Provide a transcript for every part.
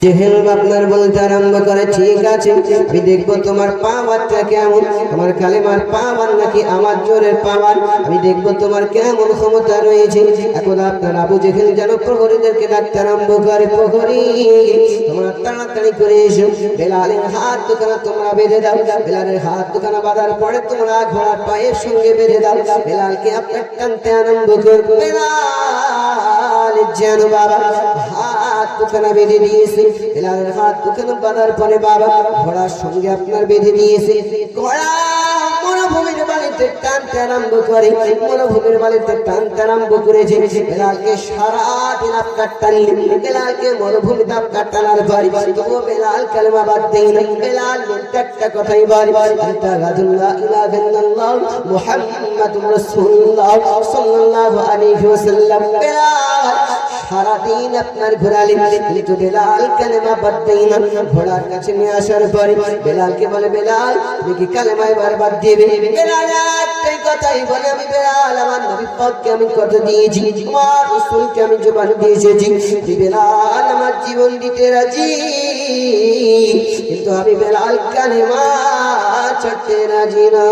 জেহেল আপনার বলতে আরম্ভ করে, ঠিক আছে আমি দেখবো তোমার পাওয়ারটা কেমন, তোমার কালেমার পাওয়ার নাকি আমার জোরের পাওয়ার, আমি দেখবো তোমার কেমন ক্ষমতা রয়েছে। এখন আপনার আবু জেহেল যেন প্রহরীদেরকে ডাকতে আরম্ভ করে, প্রহরী তোমরা তাড়াতাড়ি করে এসো, বেলালের হাত দুখানা তোমরা বেঁধে দাও, বেলালের হাত দুখানা বাঁধার পরে তোমরা ঘোড়ার পায়ের সঙ্গে বেঁধে দাও, বেলালকে আপনার টানতে আরম্ভ করবে। বেলাল যেন বাবা হাত দুখানা বেঁধে দিয়েছে, বেলালের হাত দুখানা বাঁধার পরে বাবা ঘোড়ার সঙ্গে আপনার বেঁধে দিয়েছে। ঘোড়া মরুভূমির বালিতে টানতে আরম্ভ করে, মরুভূমির বালিতে টানতে আরম্ভ করেছে। বেলালকে সারাদিন আপনার টানলেন, বেলালকে মরুভূমিতে আপনার টানার পরে তবুও বেলাল কালেমা বাদ দেয় না। বেলাল বলতে একটা কথাই বলে, আশহাদুল্লাহ ইলাহা ইল্লাল্লাহ মুহাম্মাদুর রাসূলুল্লাহ সাল্লাল্লাহু আলাইহি ওয়াসাল্লাম। বেলাল সারাদিন আপনার ঘোরালেন, কিন্তু বেলাল কালেমা বাদ দেয় না। ঘোড়ার কাছে নিয়ে আসার পরে বেলালকে বলে, বেলাল তুমি কি কালেমা এবার বাদ দিবে? বেলাল একটাই কথাই বলে, আমি বেলাল আমার নবী পাককে আমি কথা দিয়েছি, আমার রাসূলকে আমি জবান দিয়েছি, বেলাল আমার জীবন দিতে রাজি, কিন্তু আমি বেলাল কালেমা ছাড়তে রাজি না।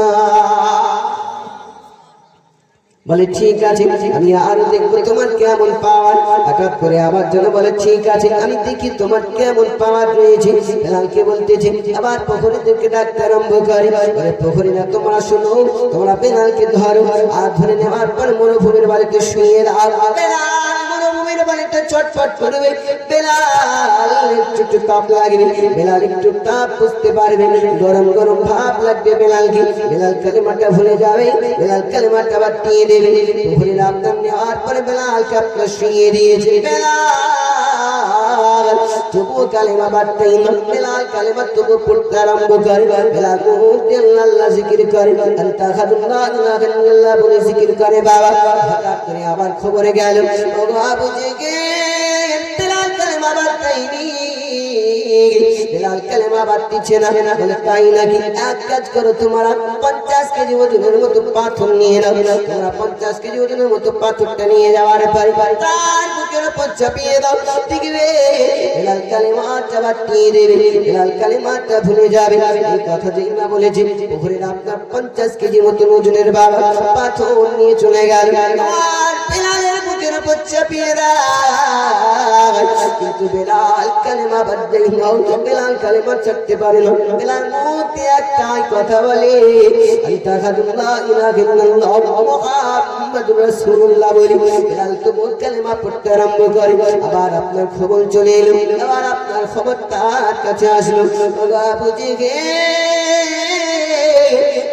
বলে ঠিক আছে আমি আরো দেখবো তোমার কেমন পাওয়ার। হঠাৎ করে আবার যেন বলে, ঠিক আছে আমি দেখি তোমার কেমন পাওয়ার রয়েছে। বেলালকে বলতেছে, আবার প্রহরীদেরকে ডাকতে আরম্ভ করে, বলে প্রহরীরা তোমরা শোনো, তোমরা বেলালকে ধরো, আর ধরে নেওয়ার পর মরুভূমির বাড়িতে শুয়ে দাও। বেলাল মরুভূমির বাড়িতে চটপট করবে, বেলাল একটু তাপ লাগবে, বেলাল একটু তাপ বুঝতে পারবে, গরম গরম ভাব লাগবে বেলালকে। বেলাল কালেমাটা ভুলে যাবে, বেলাল কালেমাটা বাতিয়ে দেবে। প্রহরীরা আপনার নেওয়ার পরে বেলালকে আপনার শুইয়ে দিয়েছে। বেলাল তবুও কালেমা বাড়তেই না, বেলাল কালেমা তবু পড়তে আরম্ভ করে। বেলাল আল্লাহ জিকির করে, আশহাদুল্লাহ ইলাহা ইল্লাল্লাহ বলে জিকির করে। বাবা হঠাৎ করে আবার খবরে গেল, ও আবু জেহেল বেলাল কালেমা বাড়তেইনি, বেলাল কালেমা বাড়তিছে না। বলে তাই নাকি? এক কাজ করো, তোমরা 50 কেজি ওজনের মতো পাথর নিয়ে নাও। তোমরা 50 কেজি ওজনের মতো পাথরটা নিয়ে যাওয়ার পরে তার বুকের উপর চাপিয়ে দাও, দেখবে বেলাল কালেমাটা বাড়তিয়ে দেবে, বেলাল কালেমাটা ভুলে যাবে। এই কথা যেই না বলেছে, প্রহরীরা আপনার 50 কেজি মতো ওজনের বাবা পাথর নিয়ে চলে গেল, আর বেলালের বুকের উপর চাপিয়ে দেয়। কিন্তু বেলাল কালেমা বাদ দেয় না, বেলাল কালেমা ছাড়তে পারে না। বেলাল মুখে একটাই কথা বলে, আশহাদুল্লাহ ইলাহা ইল্লাল্লাহ মুহাম্মাদুর রাসূলুল্লাহ বলি। বেলাল তো মোট কালেমা পড়তে আরম্ভ করে। আবার আপনার খবর চলে এলো, আবার আপনার খবর তার কাছে আসলো, আবু জেহেল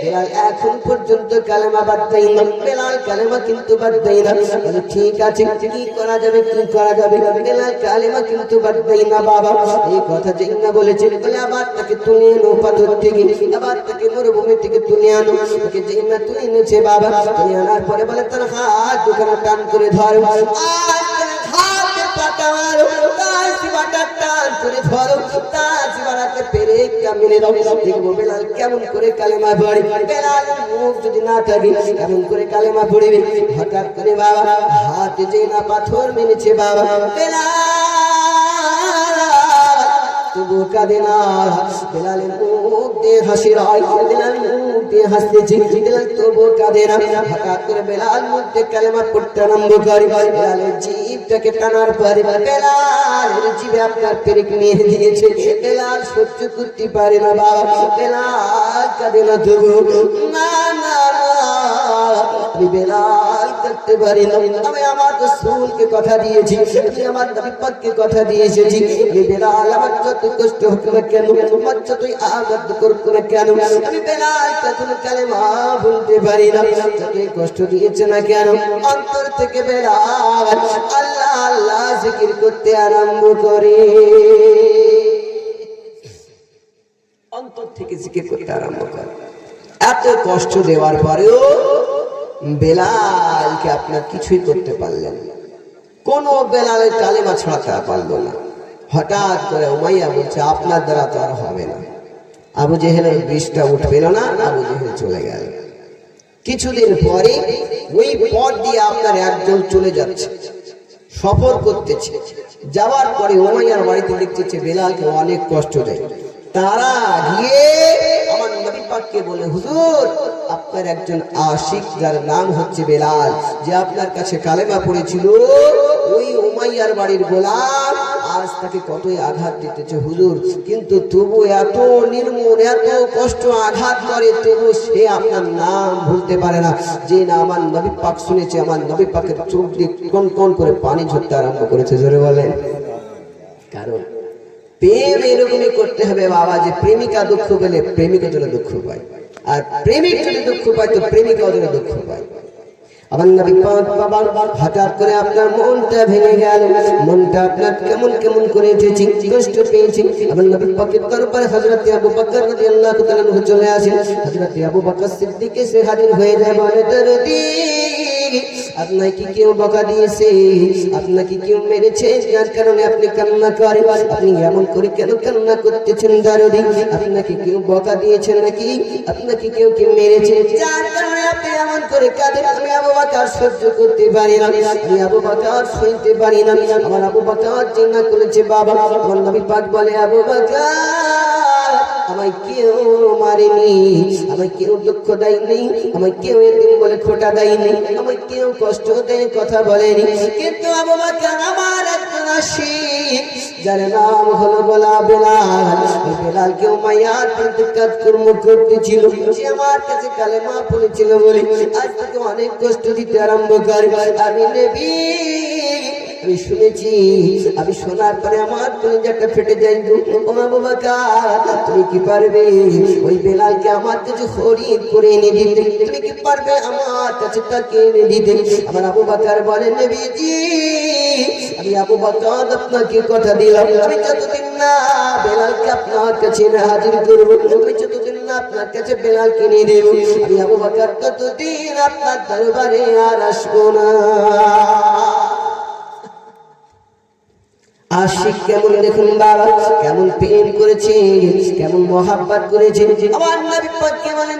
বেলাল এখন পর্যন্ত কালেমা বাদ দেয় না, বেলাল কালেমা কিন্তু বাদ দেয় না। বলে ঠিক আছে কি করা যাবে, কি করা যাবে? বেলাল কালেমা কিন্তু বাদ দেয় না। বাবা এই কথা যেই না বলেছে, বলে আবার তাকে তুলে আনো পাথর থেকে, আবার তাকে মরুভূমি থেকে তুলে আনো। তাকে যেই না তুলে এনেছে বাবা, তুলে আনার পরে বলে তার হাত দুখানা টান করে ধরো, আর হাতে পাটা মারো, তার জিবাটা টান করে ধরো, তার জিবাটাতে পেরেকটা মেরে দাও। দেখবো বেলাল কেমন করে কালেমা পড়ে। বেলালের মুখ যদি না থাকে কেমন করে কালেমা পড়বে। হঠাৎ করে বাবা হাতে যে না পাথর মেরেছে বাবা, বেলাল তবু কাঁদে না। বেলালের মুখ দিয়ে হাসি হয়, বেলাল মুখ দিয়ে হাসতেছে, বেলাল তবু কাঁদে না। হঠাৎ করে বেলাল মুখ দিয়ে কালেমা পড়তে আরম্ভ করে। বেলালের জিভটাকে টানার পরে বেলালের জিভে আপনার পেরেক মেরে দিয়েছে। বেলাল সহ্য করতে পারে না বাবা, বেলাল কাঁদে না তবু, না না আমি বেলাল করতে পারি না। আমি আমার রাসূলকে কথা দিয়েছি, আমি আমার নবী পাককে কথা দিয়েছি, আমি বেলাল আমার যত কষ্ট হোক না কেন, আমার যতই আঘাত করুক না কেন, আমি বেলাল কখনো কালেমা ভুলতে পারি না। যতই কষ্ট দিয়েছে না কেন, অন্তর থেকে বেলাল আল্লাহ আল্লাহ জিকির করতে আরম্ভ করে, অন্তর থেকে জিকির করতে আরম্ভ করে। এত কষ্ট দেওয়ার পরেও বেলালকে আপনার কিছুই করতে পারলেন না, কোনো বেলালের কালেমা ছড়াতে পারলো না। হঠাৎ করে উমাইয়া বলছে, আপনার দ্বারা তো আর হবে না। আবু জেহেলের বিষটা উঠবে না, আবু জেহেল চলে গেল। কিছুদিন পরে ওই পথ দিয়ে আপনার একজন চলে যাচ্ছে, সফর করতেছে, যাওয়ার পরে উমাইয়ার বাড়িতে দেখছে বেলালকে অনেক কষ্ট দেয়। তারা গিয়ে আমার নবী পাককে বলে, হুজুর আপনার একজন আশিক যার নাম হচ্ছে বেলাল, যে আপনার কাছে কালেমা পড়েছিল, ওই উমাইয়ার বাড়ির গোলাম আজ তাকে কতই আঘাত দিতেছে হুজুর, কিন্তু তবু এত নির্মূল এত কষ্ট আঘাত করে, তবু সে আপনার নাম ভুলতে পারে না। যে না আমার নবী পাক শুনেছে, আমার নবী পাকের চোখ দিয়ে কোন কোন করে পানি ঝরতে আরম্ভ করেছে। জোরে বলেন। কারণ প্রেম এরকমই করতে হবে বাবা, যে প্রেমিকা দুঃখ পেলে প্রেমিকা যেন দুঃখ পায়, আর প্রেমিক যদি দুঃখ পায় তো প্রেমিকাও যেন দুঃখ পায়। আমার নবী পাক বাবা হঠাৎ করে আপনার মনটা ভেঙে গেল, মনটা আপনার কেমন কেমন করে উঠেছে, কষ্ট পেয়েছে। আমার নবী পাকের দরবারে হযরত আবু বকর রাদিয়াল্লাহু তাআলা চলে আসেন। হযরত আবু বকর সিদ্দিক এসে হাজির হয়ে যায়, বলে দরদি আপনাকে কি কেউ বকা দিয়েছে, আপনাকে কেউ মেরেছে, যার কারণে আপনি কান্না করেন? আপনি এমন করে কেন কান্না করতেছেন দরদি? আপনাকে কেউ বকা দিয়েছে নাকি? আপনাকে কেউ কি মেরেছে, যার কারণে আপনি এমন করে কাঁদেন? আমি আবু বকর সহ্য করতে পারি না, আমি আবু বকর সইতে পারি না। আমার আবু বকর জিন্নাহ করেছে বাবা। আমার নবী পাক বলে, আবু বকর আমায় কেউ মারেনি, আমায় কেউ দুঃখ দেয়নি, আমায় কেউ এতিম বলে খোটা দেয়নি, আমায় কেউ কষ্ট দিয়ে কথা বলেনি, কিন্তু আবু বকর আমার একজন আশিক যার নাম হলো বেলাল। বেলালকে উমাইয়ার বিরুদ্ধে কাজকর্ম করতেছিল, সে আমার কাছে কালেমা পড়েছিল বলে আজ তাকে অনেক কষ্ট দিতে আরম্ভ করে। আমি নবী আমি শুনেছি, আমি শোনার পরে আমার কলিজাটা ফেটে যায়। ও আবু বকর তুমি কি পারবে ওই বেলালকে আমার কাছে খরিদ করে এনে দিতে? তুমি কি পারবে আমার কাছে তাকে এনে দিতে? আমার আবু বকর বলেন, নবীজি আমি আবু বকর আপনাকে কথা দিলাম, আমি যতদিন না বেলালকে আপনার কাছে হাজির করবো, আমি যতদিন না আপনার কাছে বেলালকে এনে দেব, আমি আবু বকর ততদিন আপনার দরবারে আর আসবো না। আশিক কেমন দেখুন বাবা, কেমন প্রেম করেছে, কেমন মহাব্বত করেছে। আমার নবী পাক কে বলেন